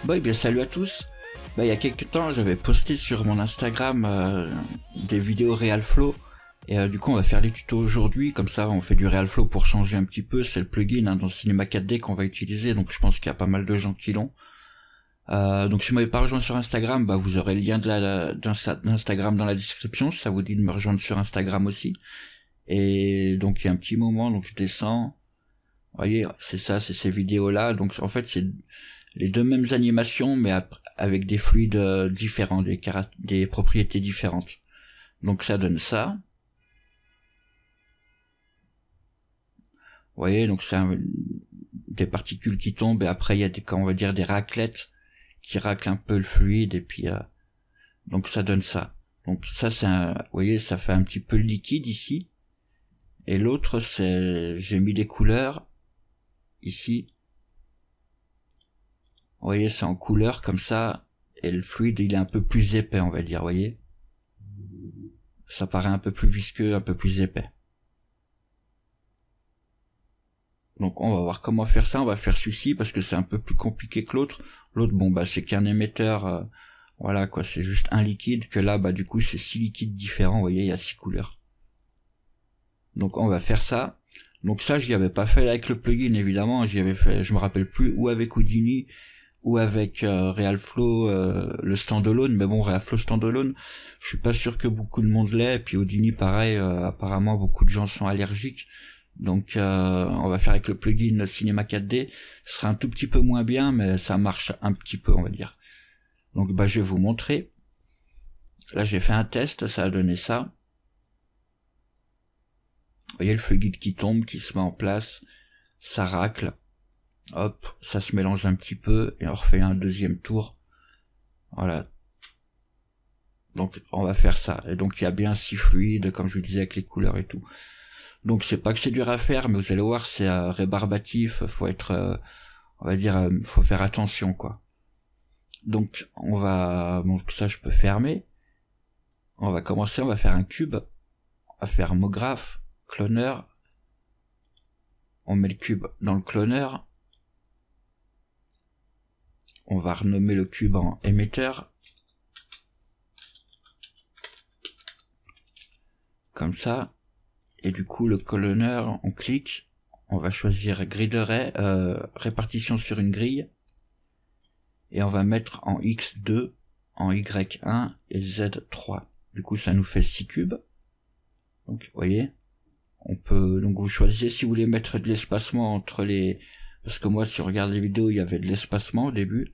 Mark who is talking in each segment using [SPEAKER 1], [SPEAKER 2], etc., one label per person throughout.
[SPEAKER 1] Bon, eh bien salut à tous. Il y a quelques temps, j'avais posté sur mon Instagram des vidéos RealFlow. Et du coup, on va faire les tutos aujourd'hui. Comme ça, on fait du RealFlow pour changer un petit peu. C'est le plugin dans Cinema 4D qu'on va utiliser. Donc, je pense qu'il y a pas mal de gens qui l'ont. Donc, si vous m'avez pas rejoint sur Instagram, vous aurez le lien d'Instagram dans la description. Si ça vous dit de me rejoindre sur Instagram aussi. Et donc, il y a un petit moment. Donc, je descends. Vous voyez, c'est ça, c'est ces vidéos-là. Donc, en fait, c'est les deux mêmes animations, mais avec des fluides différents, des propriétés différentes. Donc ça donne ça. Vous voyez, donc c'est des particules qui tombent, et après il y a on va dire des raclettes qui raclent un peu le fluide, et puis donc ça donne ça. Donc ça c'est vous voyez, ça fait un petit peu le liquide ici. Et l'autre j'ai mis les couleurs ici. Vous voyez, c'est en couleur comme ça, et le fluide il est un peu plus épais, on va dire, vous voyez. Ça paraît un peu plus visqueux, un peu plus épais. Donc on va voir comment faire ça, on va faire celui-ci parce que c'est un peu plus compliqué que l'autre. L'autre, c'est qu'un émetteur, voilà quoi, c'est juste un liquide, que là, du coup c'est 6 liquides différents, vous voyez, il y a 6 couleurs. Donc on va faire ça. Donc ça, j'y avais pas fait avec le plugin, évidemment, j'y avais fait, je me rappelle plus, ou avec Houdini, ou avec RealFlow le standalone, mais bon, RealFlow standalone, je suis pas sûr que beaucoup de monde l'ait, et puis Houdini pareil, apparemment beaucoup de gens sont allergiques, donc on va faire avec le plugin Cinema 4D, ce sera un tout petit peu moins bien, mais ça marche un petit peu, on va dire. Donc je vais vous montrer, là j'ai fait un test, ça a donné ça. Vous voyez le fluide qui tombe, qui se met en place, ça racle. Hop, ça se mélange un petit peu et on refait un deuxième tour. Voilà. Donc on va faire ça. Et donc il y a bien 6 fluides, comme je vous disais, avec les couleurs et tout. Donc c'est pas que c'est dur à faire, mais vous allez voir, c'est rébarbatif, faut être, on va dire, faut faire attention, quoi. Donc donc ça je peux fermer. On va commencer, on va faire un cube. On va faire MoGraph, cloneur. On met le cube dans le cloneur. On va renommer le cube en émetteur. Comme ça. Et du coup, le cloneur, on clique. On va choisir grille de répartition sur une grille. Et on va mettre en X2, en Y1 et Z3. Du coup, ça nous fait 6 cubes. Donc, vous voyez. Donc vous choisissez si vous voulez mettre de l'espacement entre les, parce que moi, si on regarde les vidéos, il y avait de l'espacement au début.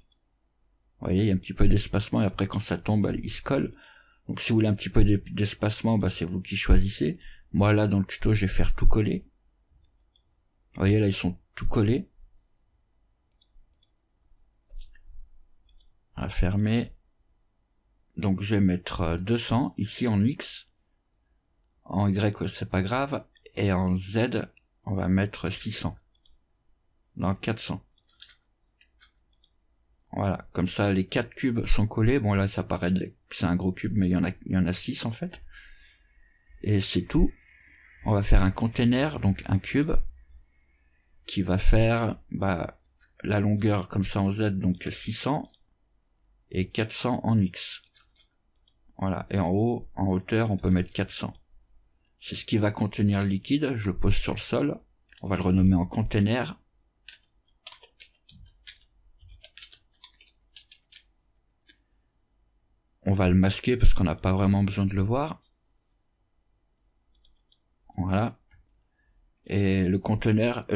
[SPEAKER 1] Vous voyez, il y a un petit peu d'espacement et après quand ça tombe, il se colle. Donc si vous voulez un petit peu d'espacement, c'est vous qui choisissez. Moi là dans le tuto, je vais faire tout coller. Vous voyez là, ils sont tout collés. À fermer. Donc je vais mettre 200 ici en X. En Y, c'est pas grave. Et en Z, on va mettre 600. Dans 400. Voilà, comme ça les 4 cubes sont collés. Bon là ça paraît que c'est un gros cube, mais il y en a 6 en fait. Et c'est tout. On va faire un container, donc un cube, qui va faire la longueur comme ça en Z, donc 600, et 400 en X. Voilà, et en haut, en hauteur, on peut mettre 400. C'est ce qui va contenir le liquide, je le pose sur le sol. On va le renommer en container. On va le masquer parce qu'on n'a pas vraiment besoin de le voir. Voilà. Et le conteneur,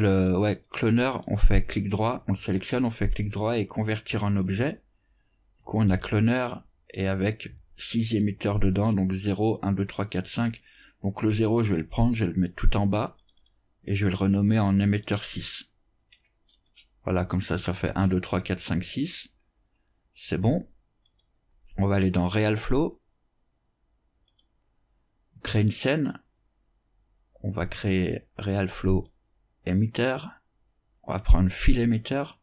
[SPEAKER 1] cloneur, on fait clic droit, on le sélectionne, on fait clic droit et convertir en objet. Du coup, on a cloneur et avec 6 émetteurs dedans, donc 0, 1, 2, 3, 4, 5. Donc le 0, je vais le prendre, je vais le mettre tout en bas et je vais le renommer en émetteur 6. Voilà, comme ça fait 1, 2, 3, 4, 5, 6. C'est bon. On va aller dans RealFlow, créer une scène, on va créer RealFlow émetteur, on va prendre fil émetteur,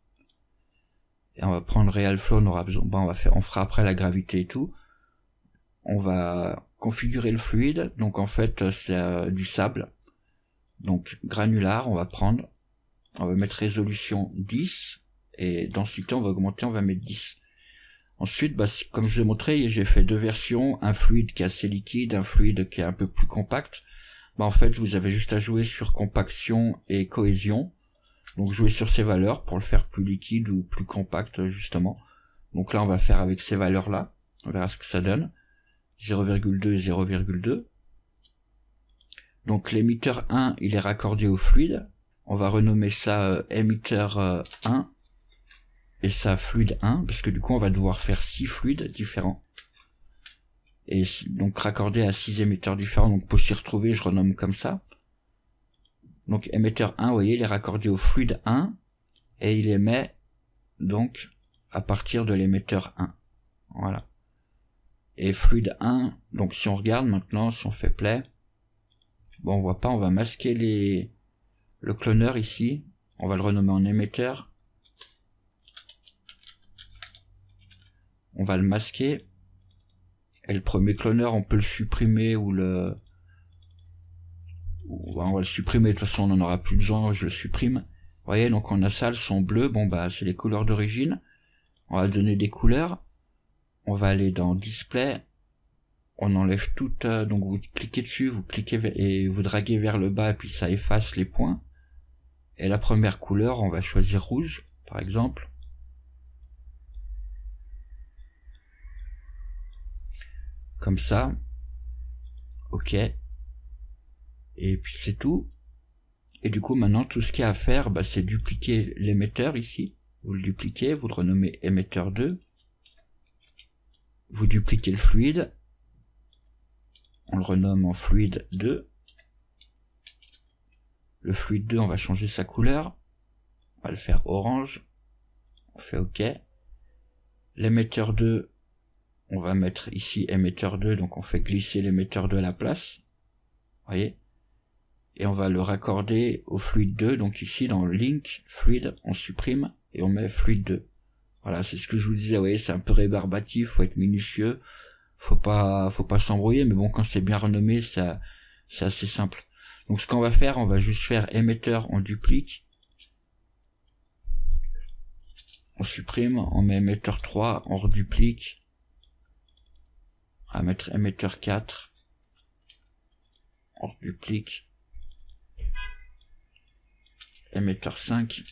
[SPEAKER 1] et on va prendre RealFlow, on aura besoin, on fera après la gravité et tout. On va configurer le fluide, donc en fait c'est du sable, donc granular, on va mettre résolution 10, et densité on va augmenter, on va mettre 10. Ensuite, bah, comme je vous ai montré, j'ai fait deux versions, un fluide qui est assez liquide, un fluide qui est un peu plus compact. Bah, en fait, vous avez juste à jouer sur compaction et cohésion. Donc, jouer sur ces valeurs pour le faire plus liquide ou plus compact, justement. Donc là, on va faire avec ces valeurs-là. On verra ce que ça donne. 0,2 et 0,2. Donc, l'émetteur 1, il est raccordé au fluide. On va renommer ça émetteur 1. Et ça fluide 1, parce que du coup on va devoir faire 6 fluides différents. Et donc raccordé à 6 émetteurs différents, donc pour s'y retrouver, je renomme comme ça. Donc émetteur 1, vous voyez, il est raccordé au fluide 1, et il émet donc à partir de l'émetteur 1. Voilà. Et fluide 1, donc si on regarde maintenant, si on fait play, bon on voit pas, on va masquer le cloneur ici, on va le renommer en émetteur. On va le masquer, et le premier cloneur on peut le supprimer ou on va le supprimer, de toute façon on n'en aura plus besoin, je le supprime. Vous voyez, donc on a ça, le son bleu, bon bah c'est les couleurs d'origine, on va donner des couleurs, on va aller dans display, on enlève toutes, donc vous cliquez dessus, vous cliquez et vous draguez vers le bas et puis ça efface les points. Et la première couleur, on va choisir rouge, par exemple. Comme ça. Ok. Et puis c'est tout. Et du coup maintenant tout ce qu'il y a à faire, bah, c'est dupliquer l'émetteur ici. Vous le dupliquez, vous le renommez émetteur 2. Vous dupliquez le fluide. On le renomme en fluide 2. Le fluide 2, on va changer sa couleur. On va le faire orange. On fait OK. L'émetteur 2, on va mettre ici émetteur 2, donc on fait glisser l'émetteur 2 à la place. Vous voyez? Et on va le raccorder au fluide 2, donc ici dans link, fluide, on supprime et on met fluide 2. Voilà, c'est ce que je vous disais, vous voyez, c'est un peu rébarbatif, faut être minutieux, faut pas s'embrouiller, mais bon, quand c'est bien renommé, c'est assez simple. Donc ce qu'on va faire, on va juste faire émetteur, on duplique, on supprime, on met émetteur 3, on reduplique, on va mettre émetteur 4, on reduplique, émetteur 5,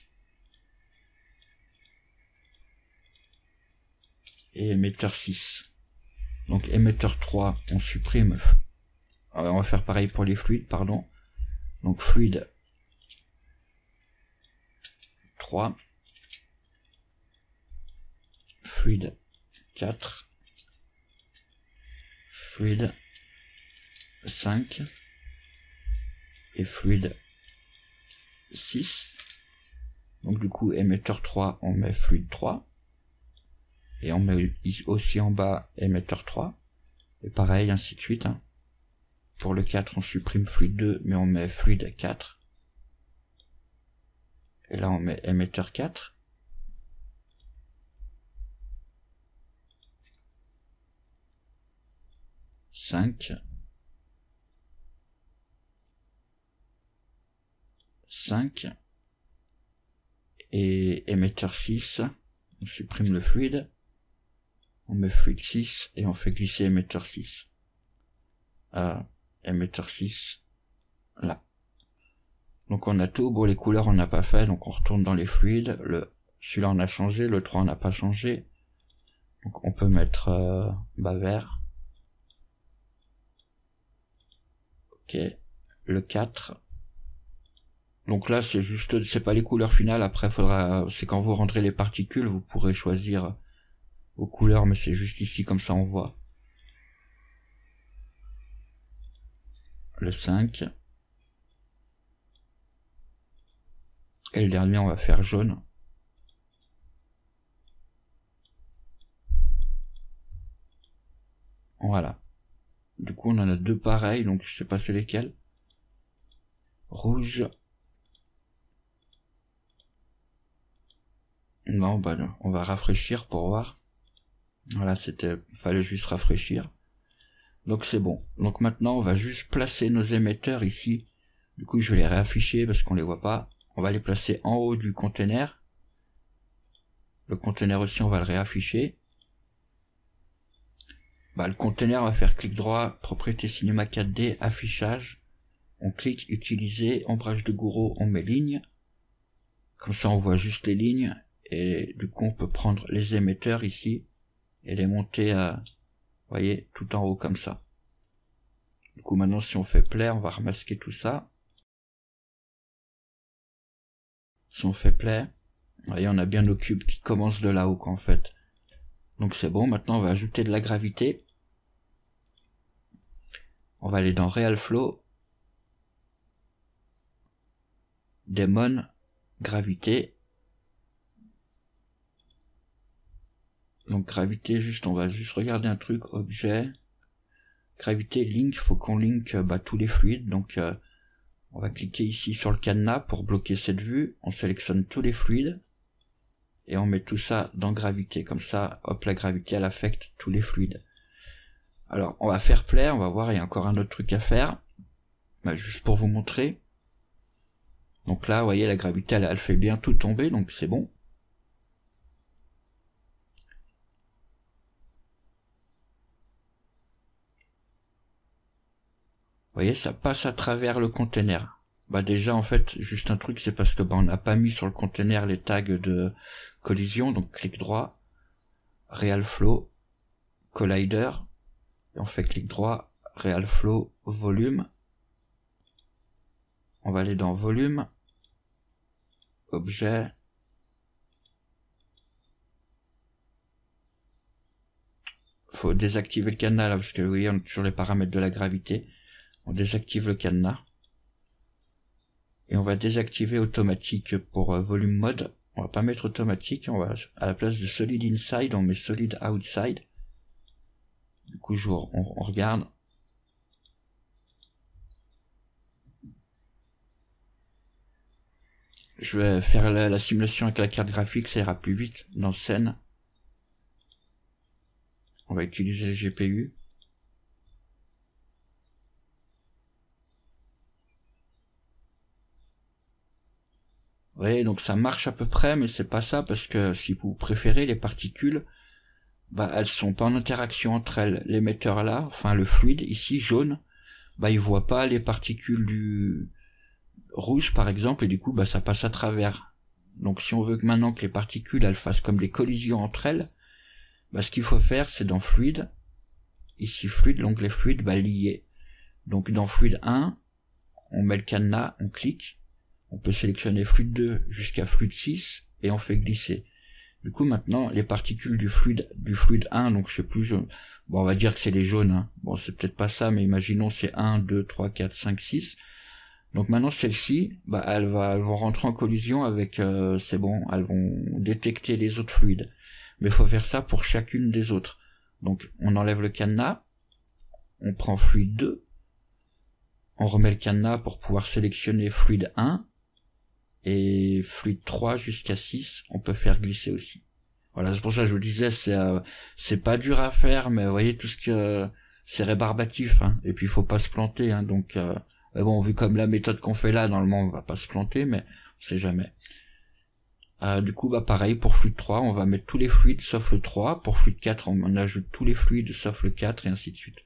[SPEAKER 1] et émetteur 6. Donc émetteur 3, on supprime, on va faire pareil pour les fluides, pardon. Donc fluide 3, fluide 4, fluide 5 et fluide 6. Donc du coup émetteur 3, on met fluide 3 et on met aussi en bas émetteur 3 et pareil ainsi de suite, hein. Pour le 4 on supprime fluide 2 mais on met fluide 4 et là on met émetteur 4. Cinq et émetteur 6, on supprime le fluide, on met fluide 6 et on fait glisser émetteur 6 à émetteur 6 là. Donc on a tout, bon les couleurs on n'a pas fait, donc on retourne dans les fluides, celui-là on a changé, le 3 on n'a pas changé, donc on peut mettre vert. Ok, le 4. Donc là c'est juste, c'est pas les couleurs finales, après c'est quand vous rendrez les particules, vous pourrez choisir vos couleurs, mais c'est juste ici comme ça on voit. Le 5. Et le dernier on va faire jaune. Voilà. Du coup on en a deux pareils, donc je sais pas c'est lesquels. Rouge. Non, bah non. On va rafraîchir pour voir. Voilà, fallait juste rafraîchir. Donc c'est bon. Donc maintenant on va juste placer nos émetteurs ici. Du coup je vais les réafficher parce qu'on les voit pas. On va les placer en haut du container. Le conteneur aussi, on va le réafficher. Le conteneur, on va faire clic droit, propriété Cinema 4D, affichage. On clique, utiliser, ombrage de Gouraud, on met ligne. Comme ça, on voit juste les lignes. Et du coup, on peut prendre les émetteurs ici et les monter à, vous voyez, tout en haut comme ça. Du coup, maintenant, si on fait play, on va remasquer tout ça. Si on fait play, vous voyez, on a bien nos cubes qui commencent de là-haut, quoi, en fait. Donc c'est bon, maintenant on va ajouter de la gravité. On va aller dans Real Flow, Daemon, gravité. Donc gravité, on va juste regarder un truc, objet, gravité, link, faut qu'on link tous les fluides. Donc on va cliquer ici sur le cadenas pour bloquer cette vue. On sélectionne tous les fluides et on met tout ça dans gravité. Comme ça, hop, la gravité elle affecte tous les fluides. Alors on va faire play, on va voir, il y a encore un autre truc à faire. Juste pour vous montrer. Donc là, vous voyez, la gravité, elle fait bien tout tomber, donc c'est bon. Vous voyez, ça passe à travers le container. Déjà, en fait, juste un truc, c'est parce que on n'a pas mis sur le container les tags de collision, donc clic droit, Real Flow, Collider, et on fait clic droit, Real Flow, Volume. On va aller dans Volume, Objet, faut désactiver le cadenas là, parce que vous voyez, on a toujours les paramètres de la gravité. On désactive le cadenas. Et on va désactiver automatique pour volume mode. On va pas mettre automatique, on va, à la place de solid inside, on met solid outside. Du coup, on regarde. Je vais faire la simulation avec la carte graphique, ça ira plus vite dans scène. On va utiliser le GPU. Vous voyez, donc ça marche à peu près, mais c'est pas ça, parce que si vous préférez, les particules, elles sont pas en interaction entre elles. L'émetteur là, enfin le fluide, ici, jaune, il voit pas les particules du rouge, par exemple, et du coup, ça passe à travers. Donc si on veut que maintenant que les particules, elles fassent comme des collisions entre elles, ce qu'il faut faire, c'est dans fluide, ici fluide, l'onglet fluide, lié. Donc dans fluide 1, on met le cadenas, on clique, on peut sélectionner fluide 2 jusqu'à fluide 6 et on fait glisser. Du coup maintenant les particules du fluide 1, donc je sais plus, on va dire que c'est les jaunes, hein. Bon, c'est peut-être pas ça, mais imaginons c'est 1, 2, 3, 4, 5, 6. Donc maintenant celles-ci, elles vont rentrer en collision avec, c'est bon, elles vont détecter les autres fluides. Mais il faut faire ça pour chacune des autres. Donc on enlève le cadenas, on prend fluide 2, on remet le cadenas pour pouvoir sélectionner fluide 1, et fluide 3 jusqu'à 6, on peut faire glisser aussi. Voilà, c'est pour ça que je vous disais, c'est pas dur à faire, mais vous voyez, tout ce que c'est rébarbatif, hein, et puis il faut pas se planter, hein, donc bon, vu comme la méthode qu'on fait là, normalement on va pas se planter, mais on sait jamais. Du coup, pareil, pour fluide 3, on va mettre tous les fluides sauf le 3, pour fluide 4, on ajoute tous les fluides sauf le 4, et ainsi de suite.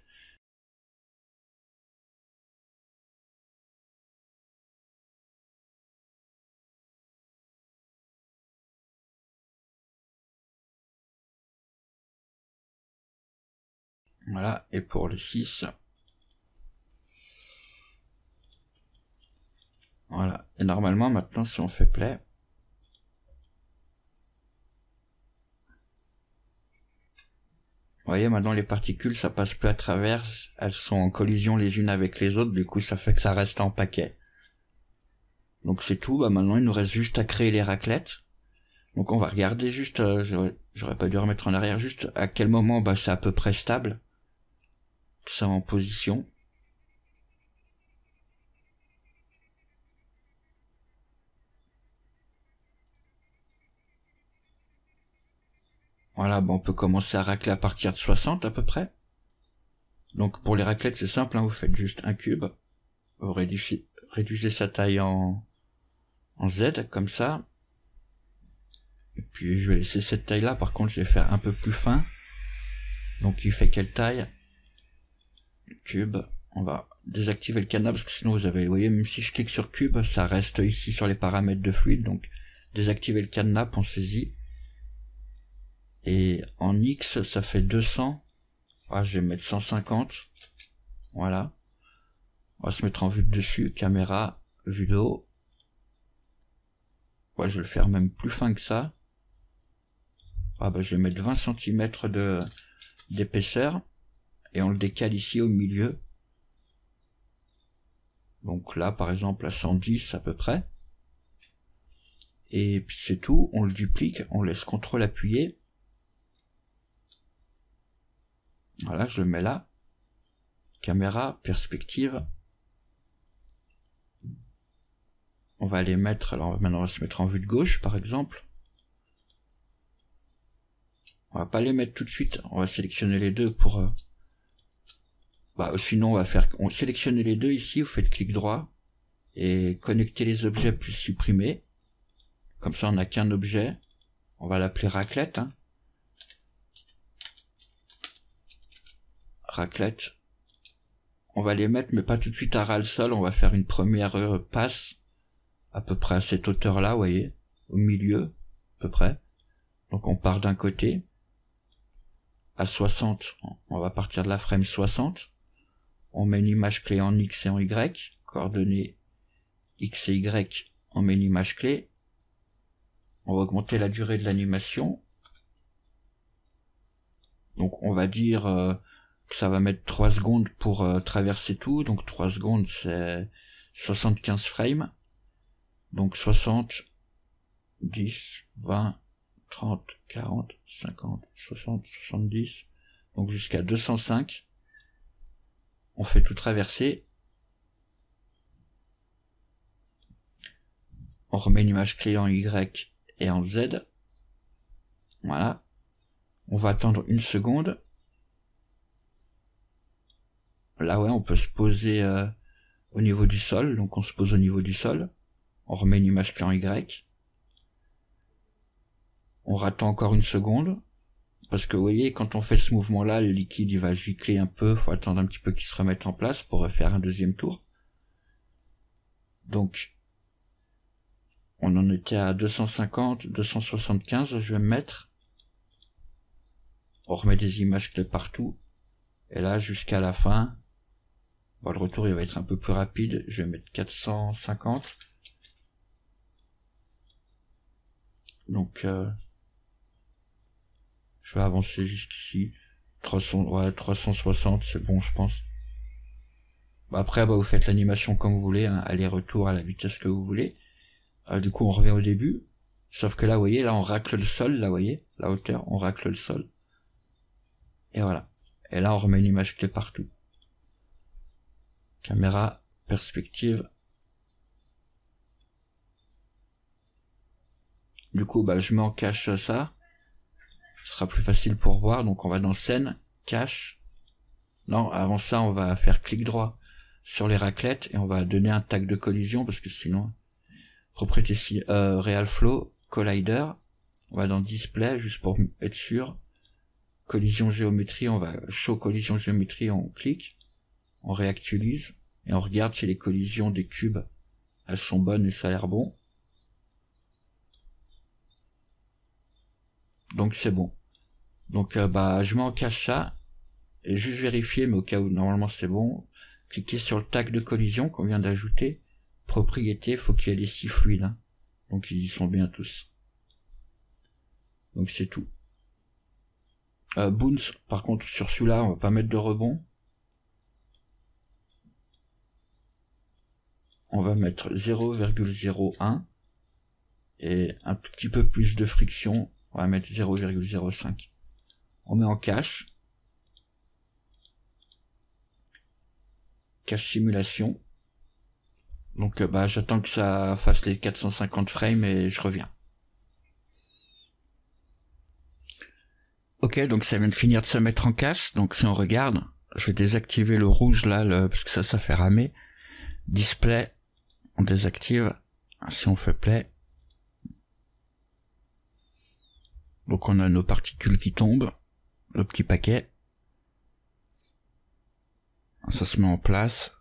[SPEAKER 1] Voilà, et pour le 6, voilà, et normalement maintenant si on fait play, vous voyez, maintenant les particules ça passe plus à travers, elles sont en collision les unes avec les autres, du coup ça fait que ça reste en paquet. Donc c'est tout, maintenant il nous reste juste à créer les raclettes. Donc on va regarder juste, j'aurais pas dû remettre en arrière, juste à quel moment c'est à peu près stable, que c'est en position. Voilà, on peut commencer à racler à partir de 60 à peu près. Donc pour les raclettes c'est simple, hein, vous faites juste un cube, vous réduisez, sa taille en Z comme ça. Et puis je vais laisser cette taille là, par contre je vais faire un peu plus fin. Donc il fait quelle taille? Cube. On va désactiver le cadenas parce que sinon vous voyez, même si je clique sur cube, ça reste ici sur les paramètres de fluide. Donc désactiver le cadenas, pensez-y. Et en X, ça fait 200. Ah, je vais mettre 150. Voilà. On va se mettre en vue de dessus. Caméra, vue de haut. Ouais, je vais le faire même plus fin que ça. Ah bah je vais mettre 20 cm d'épaisseur. Et on le décale ici au milieu. Donc là, par exemple, à 110 à peu près. Et puis c'est tout. On le duplique. On laisse CTRL appuyé. Voilà, je le mets là. Caméra, perspective. On va les mettre, alors maintenant on va se mettre en vue de gauche par exemple. On va pas les mettre tout de suite, on va sélectionner les deux pour... sinon on sélectionne les deux ici, vous faites clic droit et connecter les objets plus supprimer. Comme ça on n'a qu'un objet. On va l'appeler raclette. Hein. Raclette. On va les mettre mais pas tout de suite à ras le sol, on va faire une première passe à peu près à cette hauteur là, vous voyez, au milieu, à peu près. Donc on part d'un côté, à 60, on va partir de la frame 60, on met une image clé en X et en Y, coordonnées X et Y, on met une image clé, on va augmenter la durée de l'animation, donc on va dire que ça va mettre 3 secondes pour traverser tout, donc 3 secondes c'est 75 frames, donc 60, 10, 20, 30, 40, 50, 60, 70, donc jusqu'à 205. On fait tout traverser. On remet une image clé en Y et en Z. Voilà. On va attendre une seconde. Là ouais, on peut se poser au niveau du sol, donc on se pose au niveau du sol. On remet une image clé en Y. On attend encore une seconde. Parce que vous voyez, quand on fait ce mouvement-là, le liquide il va gicler un peu, faut attendre un petit peu qu'il se remette en place pour refaire un deuxième tour. Donc, on en était à 250, 275, je vais me mettre. On remet des images clés partout. Et là, jusqu'à la fin, bon, le retour il va être un peu plus rapide, je vais mettre 450. Donc, je vais avancer jusqu'ici. 360, c'est bon, je pense. Après, vous faites l'animation comme vous voulez, hein, aller-retour à la vitesse que vous voulez. Du coup, on revient au début. Sauf que là, vous voyez, là, on racle le sol, là, vous voyez, la hauteur, on racle le sol. Et voilà. Et là, on remet une image clé partout. Caméra, perspective. Du coup, je mets en cache ça. Ce sera plus facile pour voir. Donc, on va dans scène, cache. Non, avant ça, on va faire clic droit sur les raclettes et on va donner un tag de collision parce que sinon, propriété ici, Real Flow, Collider. On va dans Display juste pour être sûr. Collision géométrie, on va Show collision géométrie, on clique, on réactualise et on regarde si les collisions des cubes elles sont bonnes et ça a l'air bon. Donc c'est bon. Donc je mets en cache ça et juste vérifier, mais au cas où normalement c'est bon, cliquez sur le tag de collision qu'on vient d'ajouter. Propriété, faut qu'il y ait les 6 fluides. Hein. Donc ils y sont bien tous. Donc c'est tout. Bounce, par contre sur celui-là on va pas mettre de rebond. On va mettre 0,01 et un petit peu plus de friction, on va mettre 0,05. On met en cache. Cache simulation. Donc j'attends que ça fasse les 450 frames et je reviens. Ok, donc ça vient de finir de se mettre en cache. Donc si on regarde, je vais désactiver le rouge là, parce que ça fait ramer. Display, on désactive. Si on fait play. Donc on a nos particules qui tombent, le petit paquet. Ça se met en place.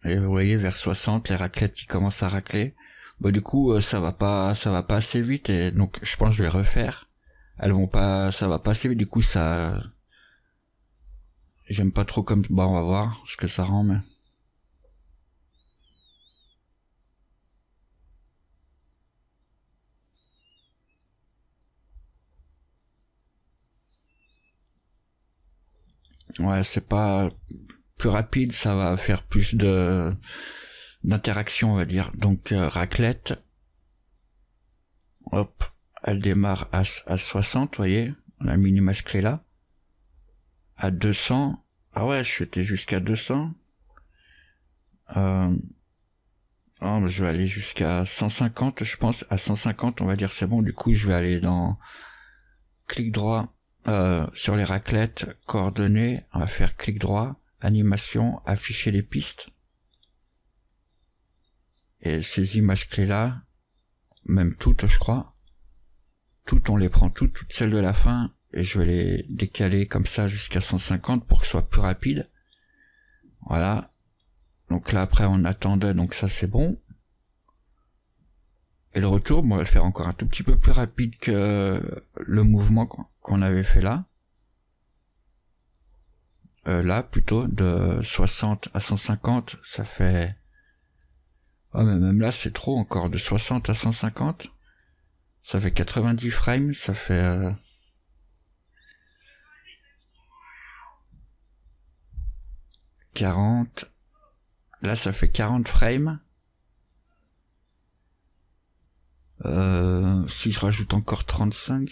[SPEAKER 1] Et vous voyez, vers 60, les raclettes qui commencent à racler. Bah du coup, ça va pas assez vite, et donc je pense que je vais refaire. Ça va pas assez vite, du coup ça, j'aime pas trop comme, bah on va voir ce que ça rend, mais. Ouais, c'est pas plus rapide, ça va faire plus d'interaction, on va dire. Donc raclette, hop, elle démarre à 60, vous voyez, on a mis une image clé là. À 200, ah ouais, je suis jusqu'à 200. Je vais aller jusqu'à 150, je pense. À 150, on va dire c'est bon. Du coup, je vais aller dans clic droit sur les raclettes, coordonnées. On va faire clic droit, animation, afficher les pistes. Et ces images clés là, même toutes, je crois, toutes, on les prend toutes celles de la fin, et je vais les décaler comme ça jusqu'à 150 pour que ce soit plus rapide. Voilà. Donc là, après, on attendait, donc ça c'est bon. Et le retour, on va le faire encore un tout petit peu plus rapide que le mouvement qu'on avait fait là. Là, plutôt, de 60 à 150, ça fait... Oh, mais même là, c'est trop encore. De 60 à 150, ça fait 90 frames, ça fait... 40... Là, ça fait 40 frames. Si je rajoute encore 35...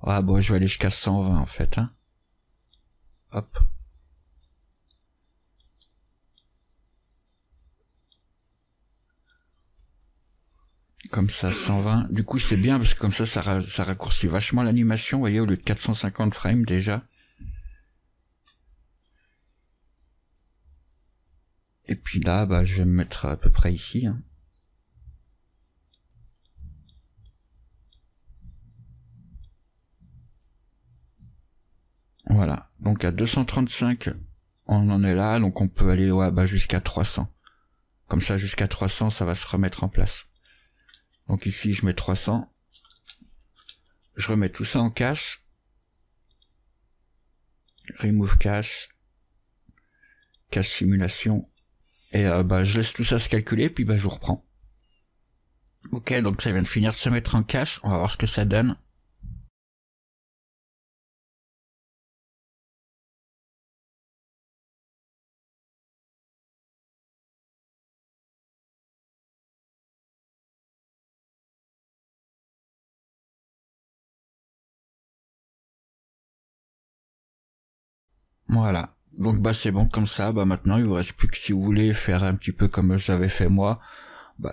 [SPEAKER 1] Ah bon, je vais aller jusqu'à 120 en fait, hein. Hop. Comme ça, 120. Du coup, c'est bien parce que comme ça raccourcit vachement l'animation, vous voyez, au lieu de 450 frames déjà. Et puis là, bah, je vais me mettre à peu près ici, hein. Voilà. Donc à 235, on en est là, donc on peut aller jusqu'à 300. Comme ça, jusqu'à 300, ça va se remettre en place. Donc ici, je mets 300. Je remets tout ça en cache. Remove cache. Cache simulation. Et je laisse tout ça se calculer, puis je reprends. Ok, donc ça vient de finir de se mettre en cache. On va voir ce que ça donne. Voilà. Donc c'est bon comme ça. Maintenant il vous reste plus que si vous voulez faire un petit peu comme j'avais fait moi.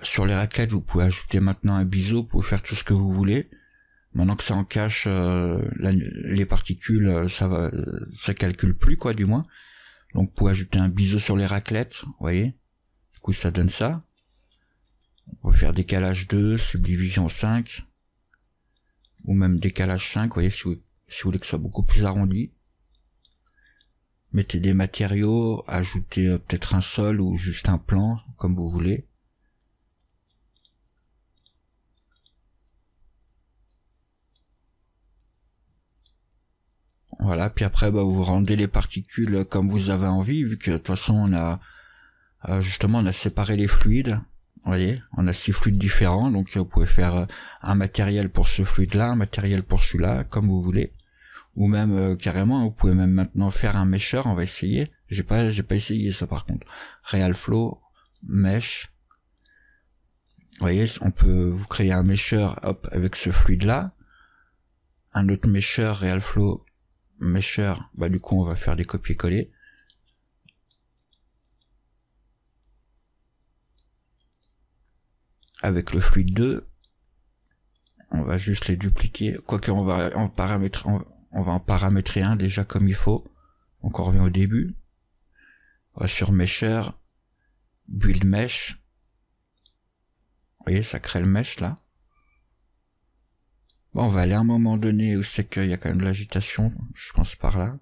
[SPEAKER 1] Sur les raclettes vous pouvez ajouter maintenant un biseau pour faire tout ce que vous voulez. Maintenant que ça en cache les particules, ça calcule plus quoi du moins. Donc vous pouvez ajouter un biseau sur les raclettes, vous voyez. Du coup ça donne ça. On va faire décalage 2, subdivision 5. Ou même décalage 5, vous voyez, si vous voulez que ce soit beaucoup plus arrondi. Mettez des matériaux, ajoutez peut-être un sol ou juste un plan, comme vous voulez. Voilà, puis après vous rendez les particules comme vous avez envie, vu que de toute façon on a justement on a séparé les fluides. Vous voyez, on a 6 fluides différents, donc vous pouvez faire un matériel pour ce fluide-là, un matériel pour celui-là, comme vous voulez. Ou même carrément, vous pouvez même maintenant faire un mesheur, on va essayer. J'ai pas essayé ça par contre. Real Flow, mesh. Vous voyez, on peut vous créer un mesheur, hop, avec ce fluide-là. Un autre mesheur, Real Flow, mesheur, du coup on va faire des copier-coller. Avec le fluide 2, on va juste les dupliquer. Quoique on va en paramétrer un déjà comme il faut. Donc on revient au début. On va sur Mesher, Build Mesh. voyez, ça crée le mesh là. Bon, on va aller à un moment donné où c'est qu'il y a quand même de l'agitation, je pense par là.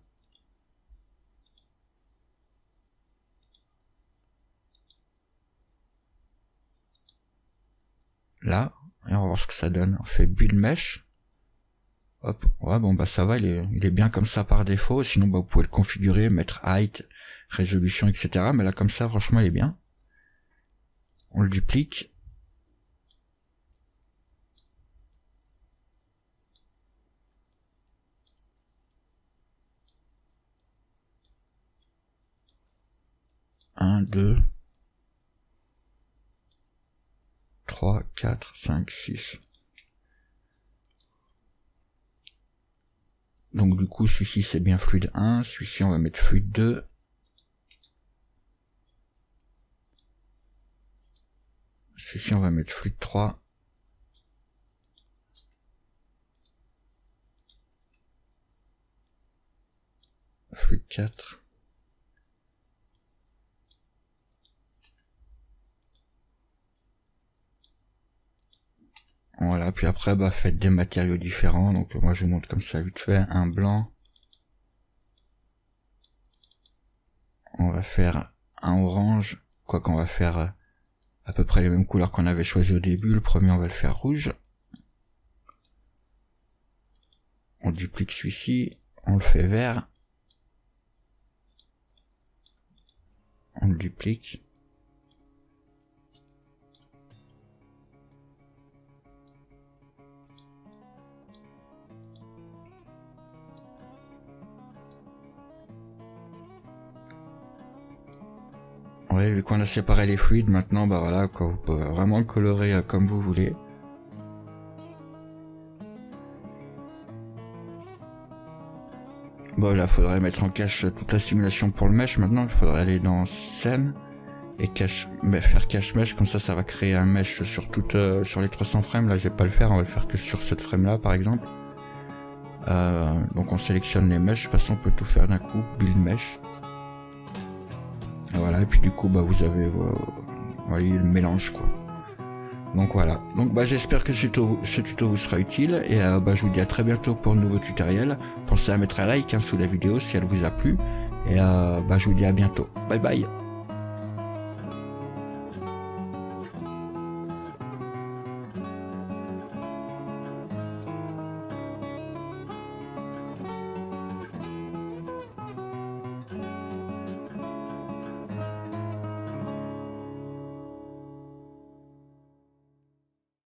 [SPEAKER 1] Là, et on va voir ce que ça donne. On fait build mesh. Hop, ouais, bon bah ça va, il est bien comme ça par défaut. Sinon bah vous pouvez le configurer, mettre height, résolution, etc. Mais là comme ça, franchement, il est bien. On le duplique. Un, 2, 3, 4, 5, 6. Donc du coup, celui-ci c'est bien fluide 1, celui-ci on va mettre fluide 2. Celui-ci on va mettre fluide 3. Fluide 4. Voilà, puis après, bah, faites des matériaux différents. Donc, moi, je vous montre comme ça, vite fait, un blanc. On va faire un orange. Quoi qu'on va faire à peu près les mêmes couleurs qu'on avait choisi au début. Le premier, on va le faire rouge. On duplique celui-ci. On le fait vert. On le duplique. Ouais, vu qu'on a séparé les fluides, maintenant, bah voilà, quoi, vous pouvez vraiment le colorer comme vous voulez. Bon, là, faudrait mettre en cache toute la simulation pour le mesh. Maintenant, il faudrait aller dans scène et faire cache mesh. Comme ça va créer un mesh sur sur les 300 frames. Là, je vais pas le faire. On va le faire que sur cette frame là, par exemple. Donc, on sélectionne les meshs. De toute façon, on peut tout faire d'un coup. Build mesh. Et voilà. Et puis, du coup, bah, vous avez voyez, le mélange, quoi. Donc voilà, donc bah j'espère que ce tuto vous sera utile et bah je vous dis à très bientôt pour un nouveau tutoriel. Pensez à mettre un like sous la vidéo si elle vous a plu et bah je vous dis à bientôt. Bye bye.